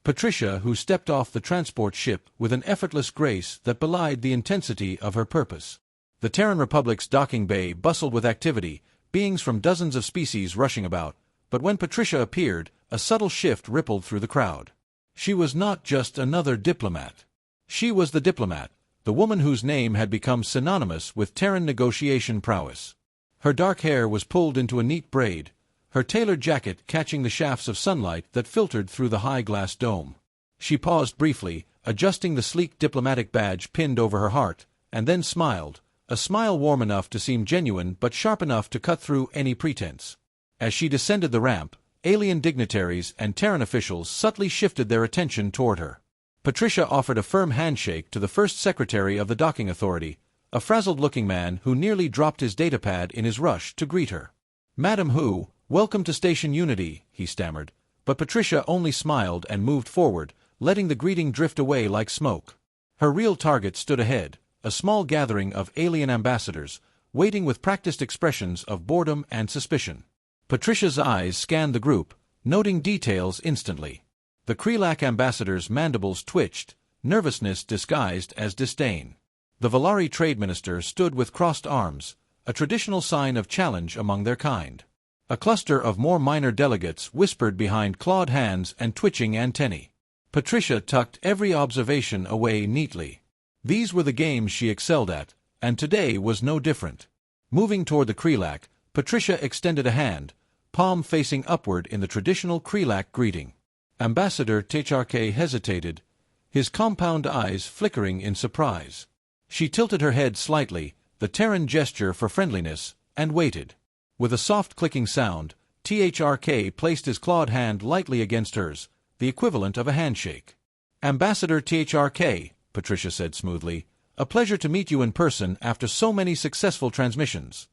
Patricia Hu stepped off the transport ship with an effortless grace that belied the intensity of her purpose. The Terran Republic's docking bay bustled with activity, beings from dozens of species rushing about, but when Patricia appeared, a subtle shift rippled through the crowd. She was not just another diplomat. She was the diplomat, the woman whose name had become synonymous with Terran negotiation prowess. Her dark hair was pulled into a neat braid, her tailored jacket catching the shafts of sunlight that filtered through the high glass dome. She paused briefly, adjusting the sleek diplomatic badge pinned over her heart, and then smiled, a smile warm enough to seem genuine but sharp enough to cut through any pretense. As she descended the ramp, alien dignitaries and Terran officials subtly shifted their attention toward her. Patricia offered a firm handshake to the first secretary of the docking authority, a frazzled-looking man who nearly dropped his datapad in his rush to greet her. "Madam Hu, welcome to Station Unity," he stammered, but Patricia only smiled and moved forward, letting the greeting drift away like smoke. Her real target stood ahead, a small gathering of alien ambassadors, waiting with practiced expressions of boredom and suspicion. Patricia's eyes scanned the group, noting details instantly. The Krelak ambassador's mandibles twitched, nervousness disguised as disdain. The Valari trade minister stood with crossed arms, a traditional sign of challenge among their kind. A cluster of more minor delegates whispered behind clawed hands and twitching antennae. Patricia tucked every observation away neatly. These were the games she excelled at, and today was no different. Moving toward the Krelak, Patricia extended a hand, palm facing upward in the traditional Krelak greeting. Ambassador Techarche hesitated, his compound eyes flickering in surprise. She tilted her head slightly, the Terran gesture for friendliness, and waited. With a soft clicking sound, Techarche placed his clawed hand lightly against hers, the equivalent of a handshake. "Ambassador Techarche," Patricia said smoothly, "a pleasure to meet you in person after so many successful transmissions."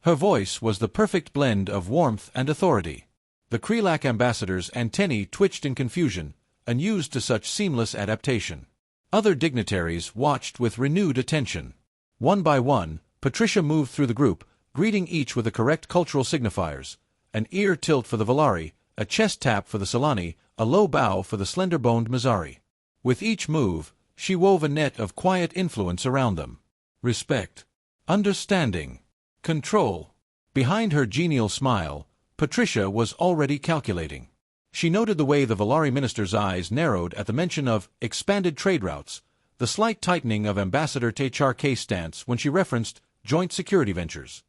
Her voice was the perfect blend of warmth and authority. The Krelak ambassador's antennae twitched in confusion, unused to such seamless adaptation. Other dignitaries watched with renewed attention. One by one, Patricia moved through the group, greeting each with the correct cultural signifiers: an ear tilt for the Valari, a chest tap for the Solani, a low bow for the slender-boned Mizari. With each move, she wove a net of quiet influence around them. Respect. Understanding. Control. Behind her genial smile, Patricia was already calculating. She noted the way the Valari minister's eyes narrowed at the mention of expanded trade routes, the slight tightening of Ambassador Techarche's stance when she referenced joint security ventures.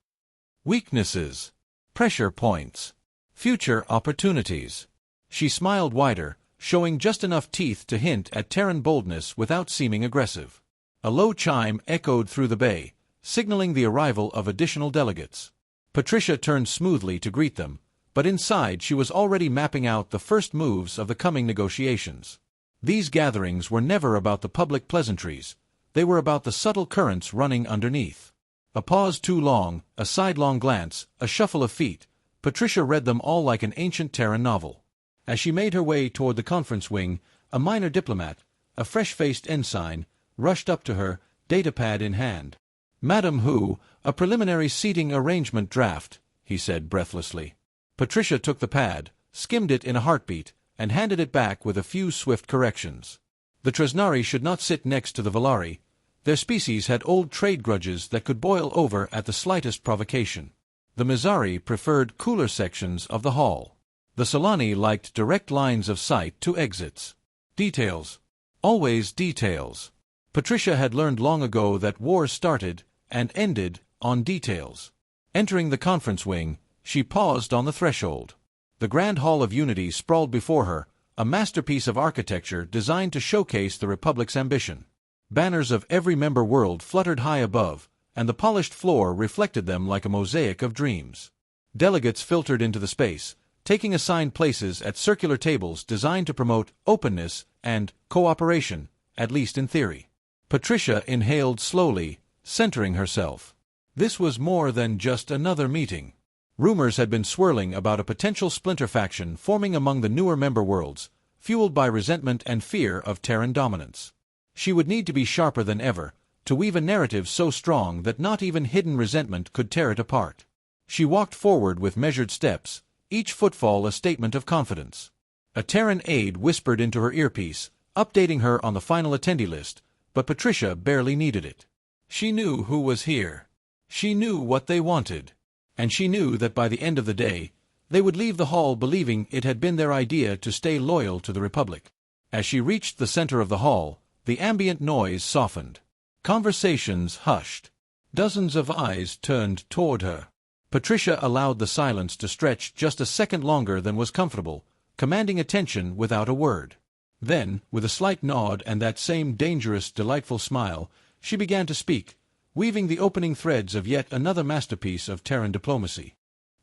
Weaknesses. Pressure points. Future opportunities. She smiled wider, showing just enough teeth to hint at Terran boldness without seeming aggressive. A low chime echoed through the bay, signaling the arrival of additional delegates. Patricia turned smoothly to greet them, but inside she was already mapping out the first moves of the coming negotiations. These gatherings were never about the public pleasantries, they were about the subtle currents running underneath. A pause too long, a sidelong glance, a shuffle of feet, Patricia read them all like an ancient Terran novel. As she made her way toward the conference wing, a minor diplomat, a fresh-faced ensign, rushed up to her, datapad in hand. "Madam Hu, a preliminary seating arrangement draft," he said breathlessly. Patricia took the pad, skimmed it in a heartbeat, and handed it back with a few swift corrections. The Tresnari should not sit next to the Valari. Their species had old trade grudges that could boil over at the slightest provocation. The Mizari preferred cooler sections of the hall. The Solani liked direct lines of sight to exits. Details. Always details. Patricia had learned long ago that war started and ended on details. Entering the conference wing, she paused on the threshold. The Grand Hall of Unity sprawled before her, a masterpiece of architecture designed to showcase the Republic's ambition. Banners of every member world fluttered high above, and the polished floor reflected them like a mosaic of dreams. Delegates filtered into the space, taking assigned places at circular tables designed to promote openness and cooperation, at least in theory. Patricia inhaled slowly, centering herself. This was more than just another meeting. Rumors had been swirling about a potential splinter faction forming among the newer member worlds, fueled by resentment and fear of Terran dominance. She would need to be sharper than ever, to weave a narrative so strong that not even hidden resentment could tear it apart. She walked forward with measured steps, each footfall a statement of confidence. A Terran aide whispered into her earpiece, updating her on the final attendee list, but Patricia barely needed it. She knew who was here. She knew what they wanted. And she knew that by the end of the day, they would leave the hall believing it had been their idea to stay loyal to the Republic. As she reached the center of the hall, the ambient noise softened. Conversations hushed. Dozens of eyes turned toward her. Patricia allowed the silence to stretch just a second longer than was comfortable, commanding attention without a word. Then, with a slight nod and that same dangerous, delightful smile, she began to speak, weaving the opening threads of yet another masterpiece of Terran diplomacy.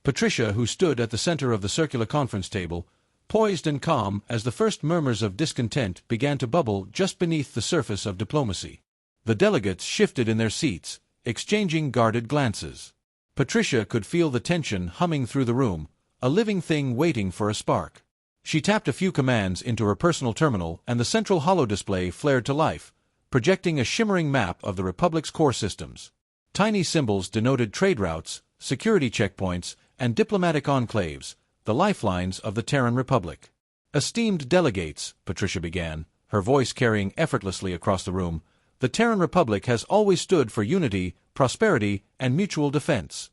Patricia, who stood at the center of the circular conference table, poised and calm as the first murmurs of discontent began to bubble just beneath the surface of diplomacy. The delegates shifted in their seats, exchanging guarded glances. Patricia could feel the tension humming through the room, a living thing waiting for a spark. She tapped a few commands into her personal terminal and the central holodisplay flared to life, projecting a shimmering map of the Republic's core systems. Tiny symbols denoted trade routes, security checkpoints, and diplomatic enclaves, the lifelines of the Terran Republic. "Esteemed delegates," Patricia began, her voice carrying effortlessly across the room, "the Terran Republic has always stood for unity, prosperity, and mutual defense."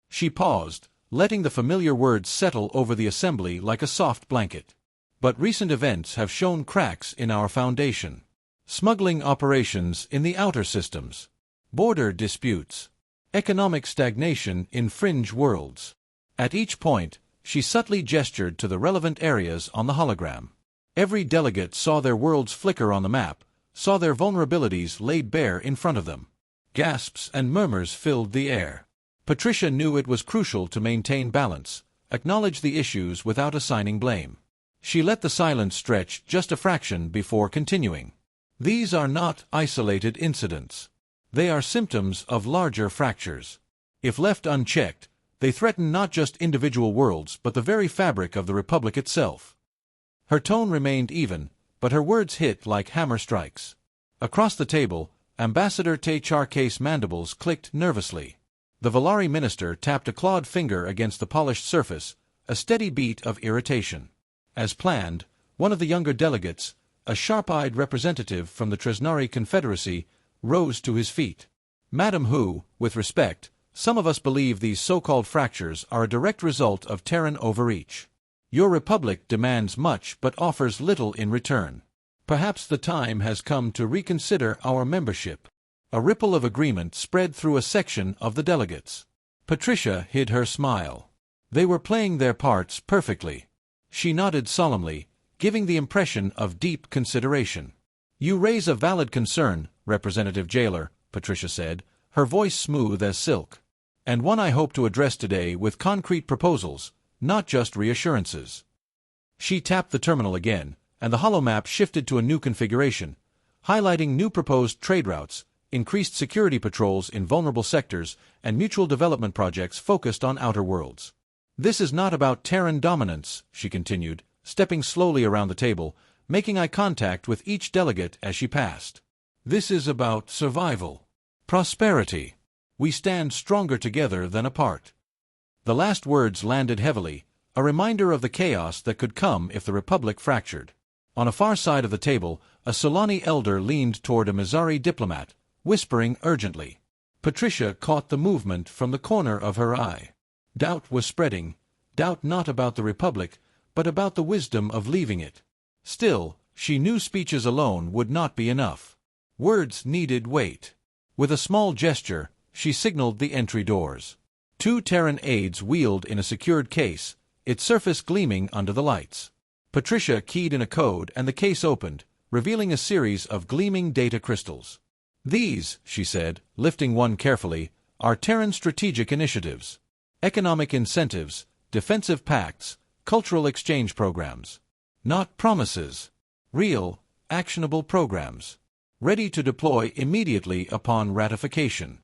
She paused, letting the familiar words settle over the assembly like a soft blanket. "But recent events have shown cracks in our foundation. Smuggling operations in the outer systems, border disputes, economic stagnation in fringe worlds." At each point, she subtly gestured to the relevant areas on the hologram. Every delegate saw their worlds flicker on the map, saw their vulnerabilities laid bare in front of them. Gasps and murmurs filled the air. Patricia knew it was crucial to maintain balance, acknowledge the issues without assigning blame. She let the silence stretch just a fraction before continuing. "These are not isolated incidents. They are symptoms of larger fractures. If left unchecked, they threaten not just individual worlds but the very fabric of the Republic itself." Her tone remained even, but her words hit like hammer strikes. Across the table, Ambassador Te-Charka's mandibles clicked nervously. The Valari minister tapped a clawed finger against the polished surface, a steady beat of irritation. As planned, one of the younger delegates, a sharp-eyed representative from the Tresnari Confederacy, rose to his feet. "Madam Hu, with respect, some of us believe these so-called fractures are a direct result of Terran overreach. Your Republic demands much but offers little in return. Perhaps the time has come to reconsider our membership." A ripple of agreement spread through a section of the delegates. Patricia hid her smile. They were playing their parts perfectly. She nodded solemnly, giving the impression of deep consideration. "You raise a valid concern, Representative Jailer," Patricia said, her voice smooth as silk. "And one I hope to address today with concrete proposals, not just reassurances." She tapped the terminal again, and the holomap shifted to a new configuration, highlighting new proposed trade routes, increased security patrols in vulnerable sectors, and mutual development projects focused on outer worlds. "This is not about Terran dominance," she continued, stepping slowly around the table, making eye contact with each delegate as she passed. "This is about survival. Prosperity. We stand stronger together than apart." The last words landed heavily, a reminder of the chaos that could come if the Republic fractured. On a far side of the table, a Solani elder leaned toward a Mizari diplomat, whispering urgently. Patricia caught the movement from the corner of her eye. Doubt was spreading, doubt not about the Republic, but about the wisdom of leaving it. Still, she knew speeches alone would not be enough. Words needed weight. With a small gesture, she signaled the entry doors. 2 Terran aides wheeled in a secured case, its surface gleaming under the lights. Patricia keyed in a code and the case opened, revealing a series of gleaming data crystals. "These," she said, lifting one carefully, "are Terran strategic initiatives. Economic incentives, defensive pacts, cultural exchange programs. Not promises. Real, actionable programs. Ready to deploy immediately upon ratification."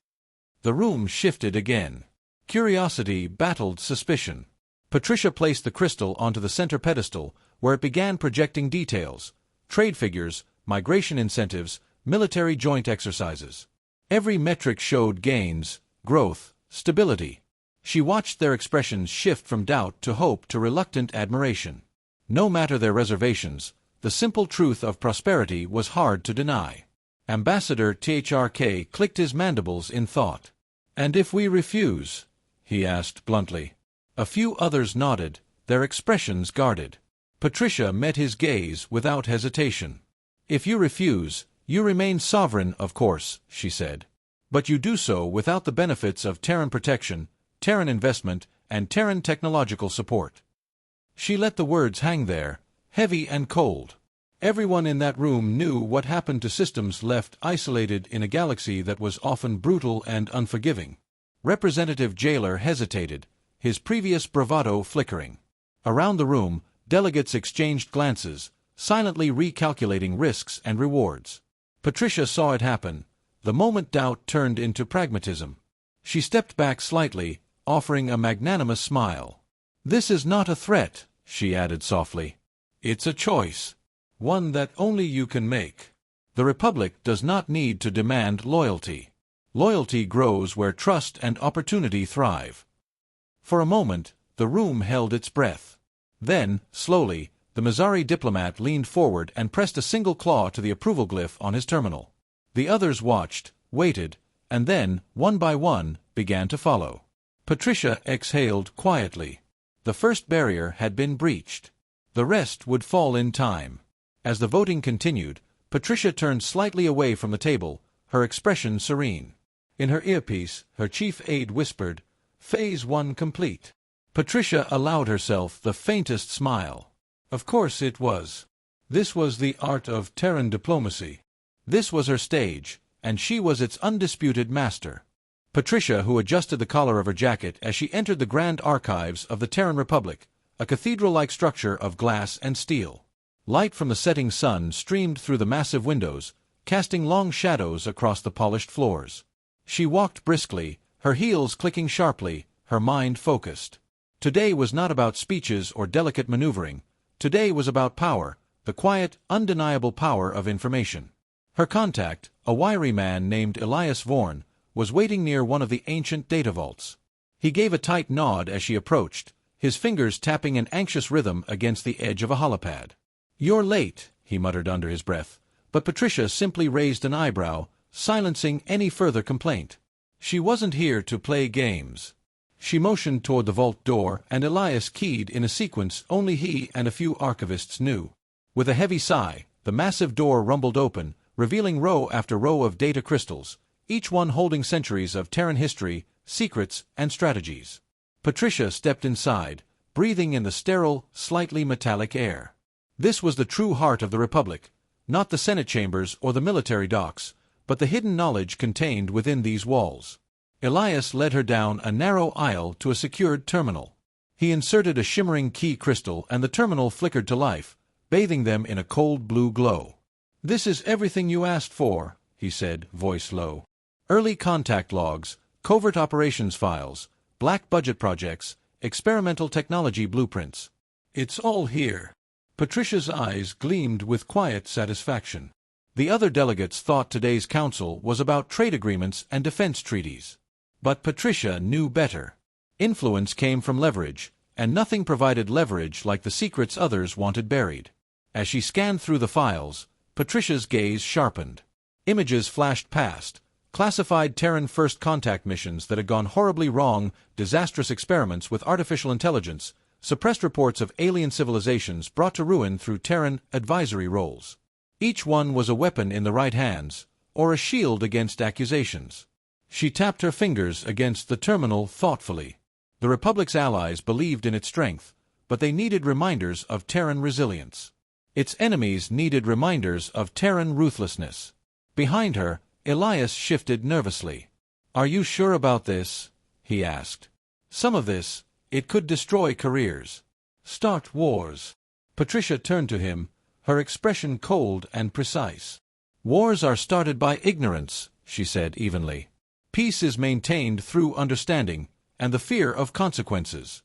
The room shifted again. Curiosity battled suspicion. Patricia placed the crystal onto the center pedestal, where it began projecting details, trade figures, migration incentives, military joint exercises. Every metric showed gains, growth, stability. She watched their expressions shift from doubt to hope to reluctant admiration. No matter their reservations, the simple truth of prosperity was hard to deny. Ambassador THRK clicked his mandibles in thought. "And if we refuse?" he asked bluntly. A few others nodded, their expressions guarded. Patricia met his gaze without hesitation. "If you refuse, you remain sovereign, of course," she said. "But you do so without the benefits of Terran protection, Terran investment, and Terran technological support." She let the words hang there, heavy and cold. Everyone in that room knew what happened to systems left isolated in a galaxy that was often brutal and unforgiving. Representative Jailer hesitated, his previous bravado flickering. Around the room, delegates exchanged glances, silently recalculating risks and rewards. Patricia saw it happen, the moment doubt turned into pragmatism. She stepped back slightly, offering a magnanimous smile. "This is not a threat," she added softly. "It's a choice. One that only you can make. The Republic does not need to demand loyalty. Loyalty grows where trust and opportunity thrive." For a moment, the room held its breath. Then, slowly, the Mazzari diplomat leaned forward and pressed a single claw to the approval glyph on his terminal. The others watched, waited, and then, one by one, began to follow. Patricia exhaled quietly. The first barrier had been breached. The rest would fall in time. As the voting continued, Patricia turned slightly away from the table, her expression serene. In her earpiece, her chief aide whispered, "Phase 1 complete." Patricia allowed herself the faintest smile. Of course it was. This was the art of Terran diplomacy. This was her stage, and she was its undisputed master. Patricia, who adjusted the collar of her jacket as she entered the grand archives of the Terran Republic, a cathedral-like structure of glass and steel. Light from the setting sun streamed through the massive windows, casting long shadows across the polished floors. She walked briskly, her heels clicking sharply, her mind focused. Today was not about speeches or delicate maneuvering. Today was about power, the quiet, undeniable power of information. Her contact, a wiry man named Elias Vorn, was waiting near one of the ancient data vaults. He gave a tight nod as she approached, his fingers tapping an anxious rhythm against the edge of a holopad. "You're late," he muttered under his breath, but Patricia simply raised an eyebrow, silencing any further complaint. She wasn't here to play games. She motioned toward the vault door, and Elias keyed in a sequence only he and a few archivists knew. With a heavy sigh, the massive door rumbled open, revealing row after row of data crystals, each one holding centuries of Terran history, secrets, and strategies. Patricia stepped inside, breathing in the sterile, slightly metallic air. This was the true heart of the Republic, not the Senate chambers or the military docks, but the hidden knowledge contained within these walls. Elias led her down a narrow aisle to a secured terminal. He inserted a shimmering key crystal and the terminal flickered to life, bathing them in a cold blue glow. "This is everything you asked for," he said, voice low. "Early contact logs, covert operations files, black budget projects, experimental technology blueprints. It's all here." Patricia's eyes gleamed with quiet satisfaction. The other delegates thought today's council was about trade agreements and defense treaties. But Patricia knew better. Influence came from leverage, and nothing provided leverage like the secrets others wanted buried. As she scanned through the files, Patricia's gaze sharpened. Images flashed past, classified Terran first contact missions that had gone horribly wrong, disastrous experiments with artificial intelligence, suppressed reports of alien civilizations brought to ruin through Terran advisory roles. Each one was a weapon in the right hands, or a shield against accusations. She tapped her fingers against the terminal thoughtfully. The Republic's allies believed in its strength, but they needed reminders of Terran resilience. Its enemies needed reminders of Terran ruthlessness. Behind her, Elias shifted nervously. "Are you sure about this?" he asked. "Some of this, it could destroy careers. Start wars." Patricia turned to him, her expression cold and precise. "Wars are started by ignorance," she said evenly. "Peace is maintained through understanding, and the fear of consequences."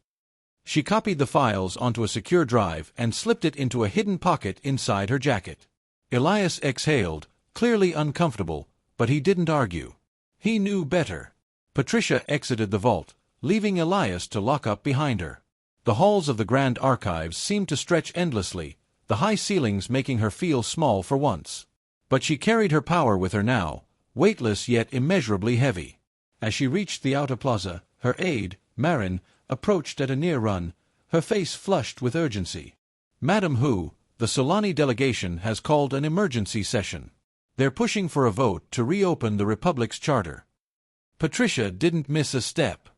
She copied the files onto a secure drive and slipped it into a hidden pocket inside her jacket. Elias exhaled, clearly uncomfortable, but he didn't argue. He knew better. Patricia exited the vault, leaving Elias to lock up behind her. The halls of the Grand Archives seemed to stretch endlessly, the high ceilings making her feel small for once. But she carried her power with her now, weightless yet immeasurably heavy. As she reached the outer plaza, her aide, Marin, approached at a near run, her face flushed with urgency. "Madam Hu, the Solani delegation has called an emergency session. They're pushing for a vote to reopen the Republic's charter." Patricia didn't miss a step.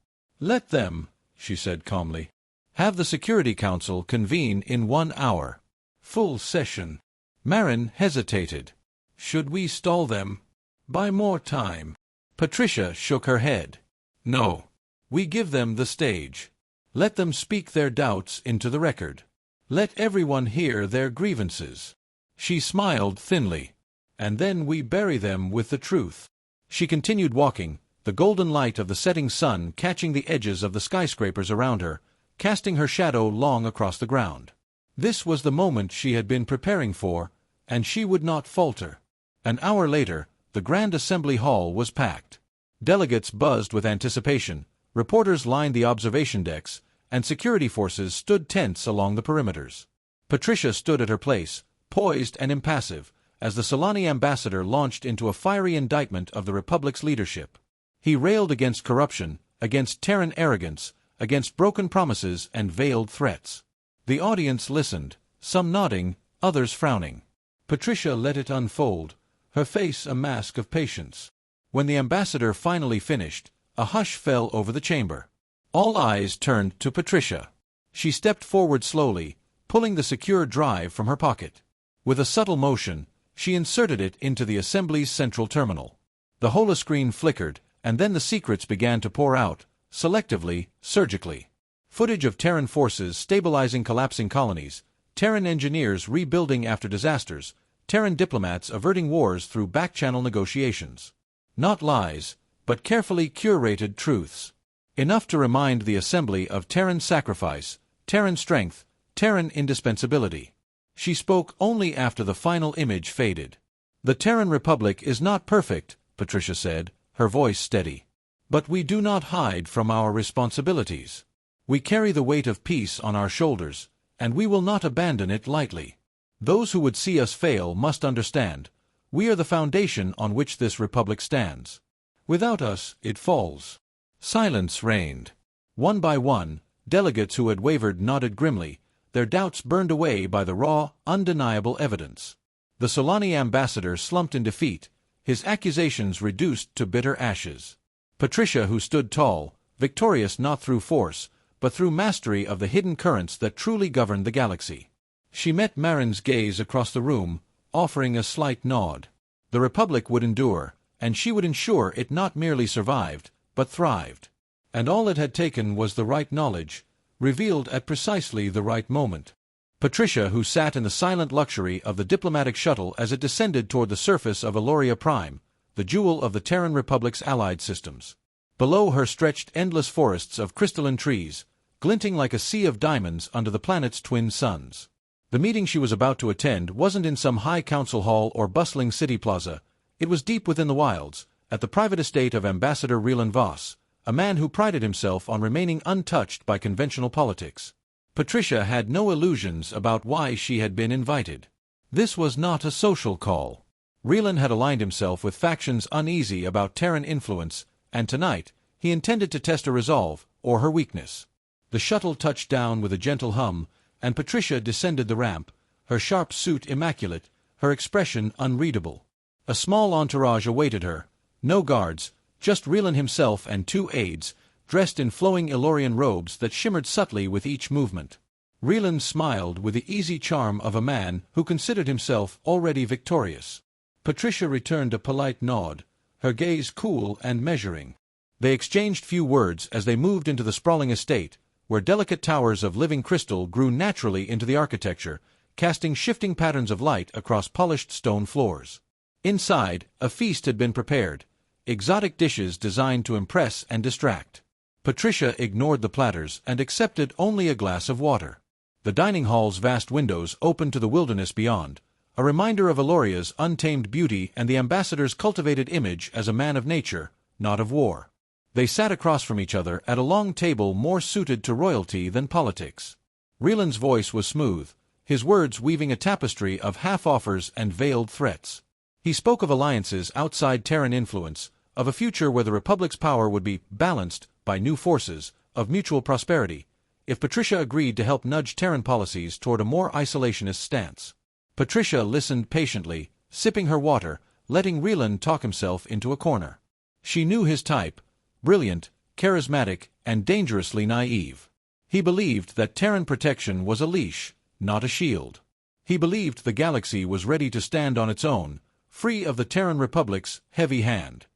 "Let them," she said calmly, "have the Security Council convene in 1 hour. Full session." Marin hesitated. "Should we stall them? Buy more time?" Patricia shook her head. "No. We give them the stage. Let them speak their doubts into the record. Let everyone hear their grievances." She smiled thinly. "And then we bury them with the truth." She continued walking, the golden light of the setting sun catching the edges of the skyscrapers around her, casting her shadow long across the ground. This was the moment she had been preparing for, and she would not falter. An hour later, the Grand Assembly Hall was packed. Delegates buzzed with anticipation, reporters lined the observation decks, and security forces stood tense along the perimeters. Patricia stood at her place, poised and impassive, as the Solani ambassador launched into a fiery indictment of the Republic's leadership. He railed against corruption, against Terran arrogance, against broken promises and veiled threats. The audience listened, some nodding, others frowning. Patricia let it unfold, her face a mask of patience. When the ambassador finally finished, a hush fell over the chamber. All eyes turned to Patricia. She stepped forward slowly, pulling the secure drive from her pocket. With a subtle motion, she inserted it into the Assembly's central terminal. The holoscreen flickered, and then the secrets began to pour out, selectively, surgically. Footage of Terran forces stabilizing collapsing colonies, Terran engineers rebuilding after disasters, Terran diplomats averting wars through back-channel negotiations. Not lies, but carefully curated truths. Enough to remind the Assembly of Terran sacrifice, Terran strength, Terran indispensability. She spoke only after the final image faded. "The Terran Republic is not perfect," Patricia said, her voice steady. "But we do not hide from our responsibilities. We carry the weight of peace on our shoulders, and we will not abandon it lightly. Those who would see us fail must understand, we are the foundation on which this republic stands. Without us, it falls." Silence reigned. One by one, delegates who had wavered nodded grimly, their doubts burned away by the raw, undeniable evidence. The Solani ambassador slumped in defeat, his accusations reduced to bitter ashes. Patricia, who stood tall, victorious not through force, but through mastery of the hidden currents that truly governed the galaxy. She met Marin's gaze across the room, offering a slight nod. The Republic would endure, and she would ensure it not merely survived, but thrived. And all it had taken was the right knowledge, revealed at precisely the right moment. Patricia, who sat in the silent luxury of the diplomatic shuttle as it descended toward the surface of Eloria Prime, the jewel of the Terran Republic's allied systems. Below her stretched endless forests of crystalline trees, glinting like a sea of diamonds under the planet's twin suns. The meeting she was about to attend wasn't in some high council hall or bustling city plaza. It was deep within the wilds, at the private estate of Ambassador Rielan Voss, a man who prided himself on remaining untouched by conventional politics. Patricia had no illusions about why she had been invited. This was not a social call. Rielan had aligned himself with factions uneasy about Terran influence, and tonight he intended to test her resolve, or her weakness. The shuttle touched down with a gentle hum, and Patricia descended the ramp, her sharp suit immaculate, her expression unreadable. A small entourage awaited her, no guards, just Rielan himself and 2 aides, dressed in flowing Elorian robes that shimmered subtly with each movement. Rielan smiled with the easy charm of a man who considered himself already victorious. Patricia returned a polite nod, her gaze cool and measuring. They exchanged few words as they moved into the sprawling estate, where delicate towers of living crystal grew naturally into the architecture, casting shifting patterns of light across polished stone floors. Inside, a feast had been prepared, exotic dishes designed to impress and distract. Patricia ignored the platters and accepted only a glass of water. The dining hall's vast windows opened to the wilderness beyond, a reminder of Eloria's untamed beauty and the ambassador's cultivated image as a man of nature, not of war. They sat across from each other at a long table more suited to royalty than politics. Rieland's voice was smooth, his words weaving a tapestry of half-offers and veiled threats. He spoke of alliances outside Terran influence, of a future where the Republic's power would be balanced by new forces, of mutual prosperity, if Patricia agreed to help nudge Terran policies toward a more isolationist stance. Patricia listened patiently, sipping her water, letting Rieland talk himself into a corner. She knew his type: brilliant, charismatic, and dangerously naive. He believed that Terran protection was a leash, not a shield. He believed the galaxy was ready to stand on its own, free of the Terran Republic's heavy hand.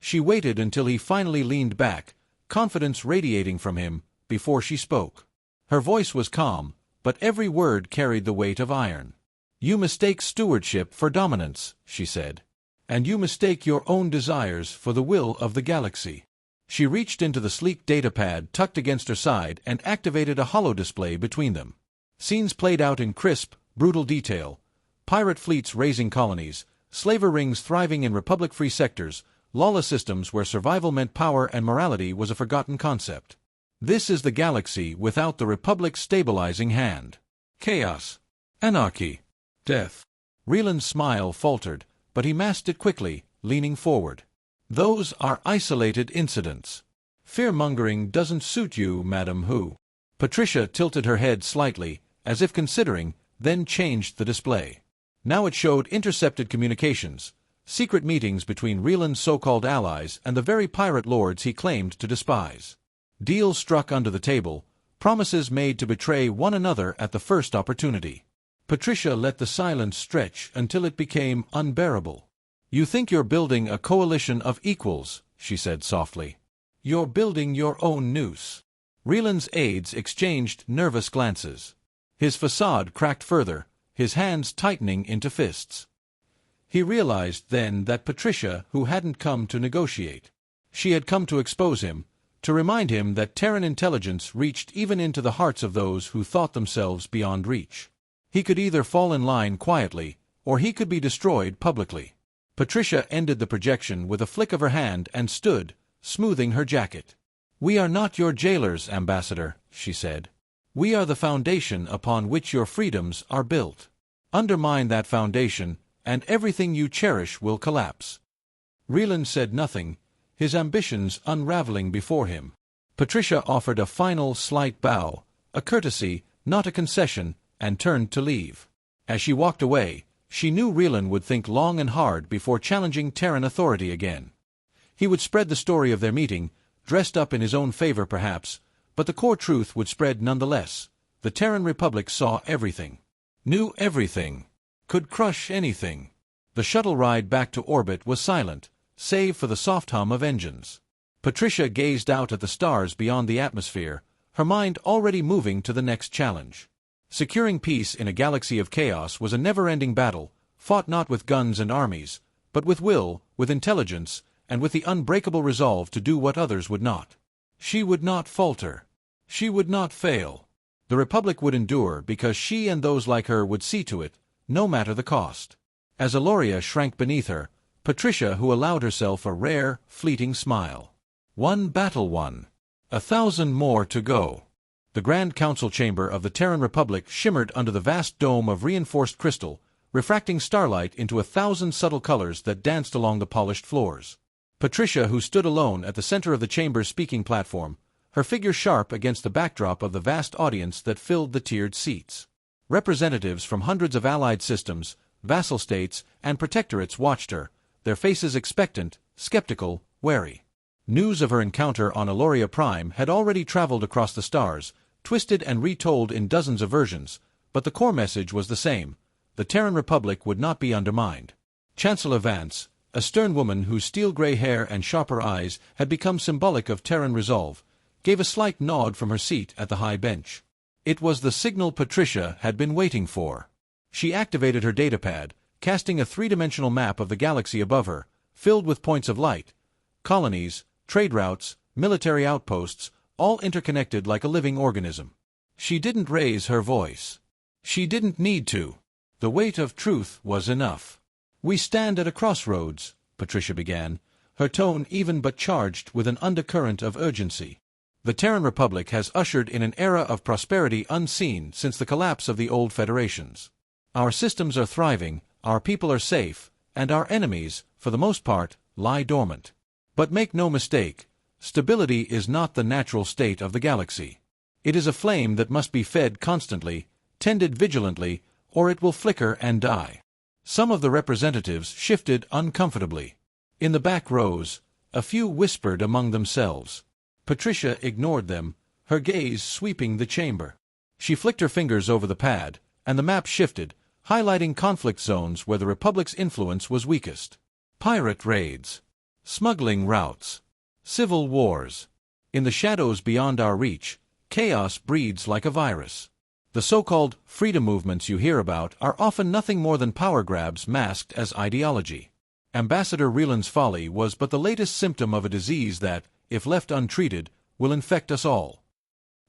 She waited until he finally leaned back, confidence radiating from him, before she spoke. Her voice was calm, but every word carried the weight of iron. "You mistake stewardship for dominance," she said. "And you mistake your own desires for the will of the galaxy." She reached into the sleek datapad tucked against her side and activated a holodisplay between them. Scenes played out in crisp, brutal detail. Pirate fleets raising colonies, slaver rings thriving in Republic-free sectors, lawless systems where survival meant power and morality was a forgotten concept. This is the galaxy without the Republic's stabilizing hand. Chaos. Anarchy. Death. Rieland's smile faltered, but he masked it quickly, leaning forward. "Those are isolated incidents. Fear-mongering doesn't suit you, Madam Hu." Patricia tilted her head slightly, as if considering, then changed the display. Now it showed intercepted communications, secret meetings between Rieland's so-called allies and the very pirate lords he claimed to despise. Deals struck under the table, promises made to betray one another at the first opportunity. Patricia let the silence stretch until it became unbearable. "You think you're building a coalition of equals," she said softly. "You're building your own noose." Rieland's aides exchanged nervous glances. His facade cracked further, his hands tightening into fists. He realized then that Patricia, who hadn't come to negotiate. She had come to expose him, to remind him that Terran intelligence reached even into the hearts of those who thought themselves beyond reach. He could either fall in line quietly, or he could be destroyed publicly. Patricia ended the projection with a flick of her hand and stood, smoothing her jacket. "We are not your jailers, Ambassador," she said. "We are the foundation upon which your freedoms are built. Undermine that foundation, and everything you cherish will collapse." Rieland said nothing, his ambitions unraveling before him. Patricia offered a final slight bow, a courtesy, not a concession, and turned to leave. As she walked away, she knew Rieland would think long and hard before challenging Terran authority again. He would spread the story of their meeting, dressed up in his own favor perhaps, but the core truth would spread nonetheless. The Terran Republic saw everything, knew everything, could crush anything. The shuttle ride back to orbit was silent, save for the soft hum of engines. Patricia gazed out at the stars beyond the atmosphere, her mind already moving to the next challenge. Securing peace in a galaxy of chaos was a never-ending battle, fought not with guns and armies, but with will, with intelligence, and with the unbreakable resolve to do what others would not. She would not falter. She would not fail. The Republic would endure because she and those like her would see to it, no matter the cost. As Aloria shrank beneath her, Patricia who allowed herself a rare, fleeting smile. One battle won. 1,000 more to go. The Grand Council chamber of the Terran Republic shimmered under the vast dome of reinforced crystal, refracting starlight into 1,000 subtle colors that danced along the polished floors. Patricia, who stood alone at the center of the chamber's speaking platform, her figure sharp against the backdrop of the vast audience that filled the tiered seats. Representatives from hundreds of allied systems, vassal states, and protectorates watched her, their faces expectant, skeptical, wary. News of her encounter on Aloria Prime had already traveled across the stars, twisted and retold in dozens of versions, but the core message was the same: the Terran Republic would not be undermined. Chancellor Vance, a stern woman whose steel-gray hair and sharper eyes had become symbolic of Terran resolve, gave a slight nod from her seat at the high bench. It was the signal Patricia had been waiting for. She activated her datapad, casting a three-dimensional map of the galaxy above her, filled with points of light, colonies, trade routes, military outposts, all interconnected like a living organism. She didn't raise her voice. She didn't need to. The weight of truth was enough. "We stand at a crossroads," Patricia began, her tone even but charged with an undercurrent of urgency. The Terran Republic has ushered in an era of prosperity unseen since the collapse of the old federations. Our systems are thriving, our people are safe, and our enemies, for the most part, lie dormant. But make no mistake, stability is not the natural state of the galaxy. It is a flame that must be fed constantly, tended vigilantly, or it will flicker and die. Some of the representatives shifted uncomfortably. In the back rows, a few whispered among themselves. Patricia ignored them, her gaze sweeping the chamber. She flicked her fingers over the pad, and the map shifted, highlighting conflict zones where the Republic's influence was weakest. Pirate raids, smuggling routes, civil wars. In the shadows beyond our reach, chaos breeds like a virus. The so-called freedom movements you hear about are often nothing more than power grabs masked as ideology. Ambassador Reland's folly was but the latest symptom of a disease that, if left untreated, will infect us all.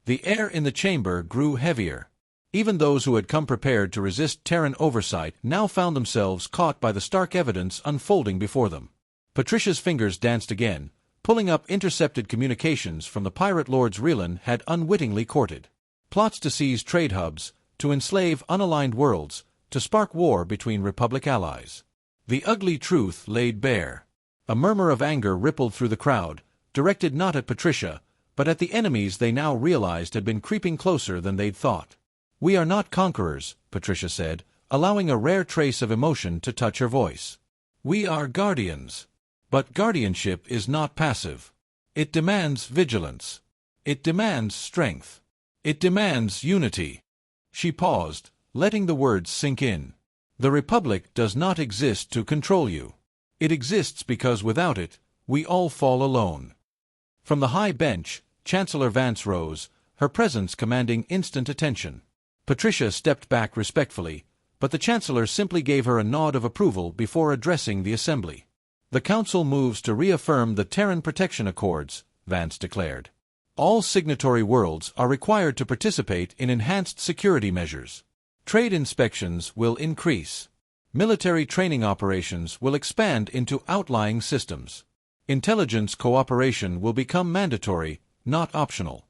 The air in the chamber grew heavier. Even those who had come prepared to resist Terran oversight now found themselves caught by the stark evidence unfolding before them. Patricia's fingers danced again, pulling up intercepted communications from the pirate lords Reland had unwittingly courted. Plots to seize trade hubs, to enslave unaligned worlds, to spark war between Republic allies. The ugly truth laid bare. A murmur of anger rippled through the crowd, directed not at Patricia, but at the enemies they now realized had been creeping closer than they'd thought. "We are not conquerors," Patricia said, allowing a rare trace of emotion to touch her voice. "We are guardians. But guardianship is not passive. It demands vigilance. It demands strength. It demands unity." She paused, letting the words sink in. "The Republic does not exist to control you. It exists because without it, we all fall alone." From the high bench, Chancellor Vance rose, her presence commanding instant attention. Patricia stepped back respectfully, but the Chancellor simply gave her a nod of approval before addressing the Assembly. "The Council moves to reaffirm the Terran Protection Accords," Vance declared. "All signatory worlds are required to participate in enhanced security measures. Trade inspections will increase. Military training operations will expand into outlying systems. Intelligence cooperation will become mandatory, not optional."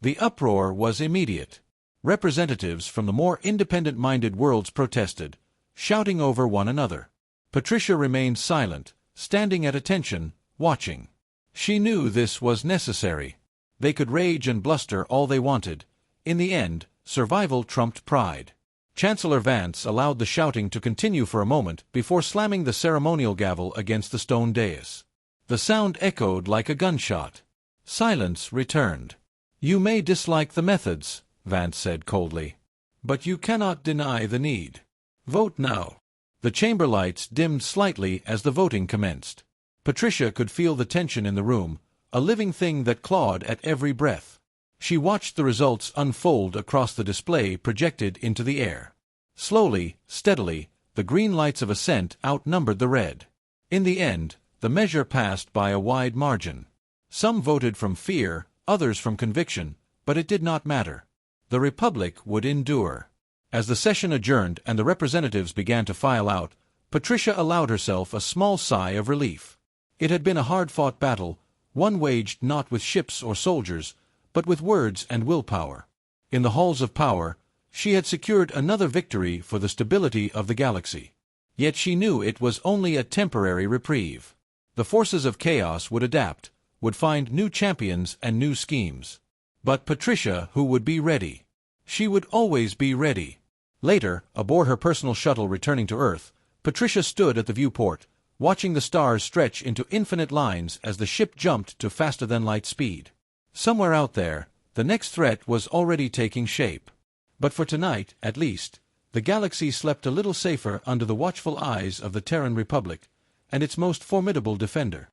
The uproar was immediate. Representatives from the more independent-minded worlds protested, shouting over one another. Patricia remained silent, standing at attention, watching. She knew this was necessary. They could rage and bluster all they wanted. In the end, survival trumped pride. Chancellor Vance allowed the shouting to continue for a moment before slamming the ceremonial gavel against the stone dais. The sound echoed like a gunshot. Silence returned. "You may dislike the methods," Vance said coldly, "but you cannot deny the need. Vote now." The chamber lights dimmed slightly as the voting commenced. Patricia could feel the tension in the room, a living thing that clawed at every breath. She watched the results unfold across the display projected into the air. Slowly, steadily, the green lights of assent outnumbered the red. In the end, the measure passed by a wide margin. Some voted from fear, others from conviction, but it did not matter. The Republic would endure. As the session adjourned and the representatives began to file out, Patricia allowed herself a small sigh of relief. It had been a hard-fought battle, one waged not with ships or soldiers, but with words and willpower. In the halls of power, she had secured another victory for the stability of the galaxy. Yet she knew it was only a temporary reprieve. The forces of chaos would adapt, would find new champions and new schemes. But Patricia, who would be ready? She would always be ready. Later, aboard her personal shuttle returning to Earth, Patricia stood at the viewport, watching the stars stretch into infinite lines as the ship jumped to faster-than-light speed. Somewhere out there, the next threat was already taking shape. But for tonight, at least, the galaxy slept a little safer under the watchful eyes of the Terran Republic, and its most formidable defender.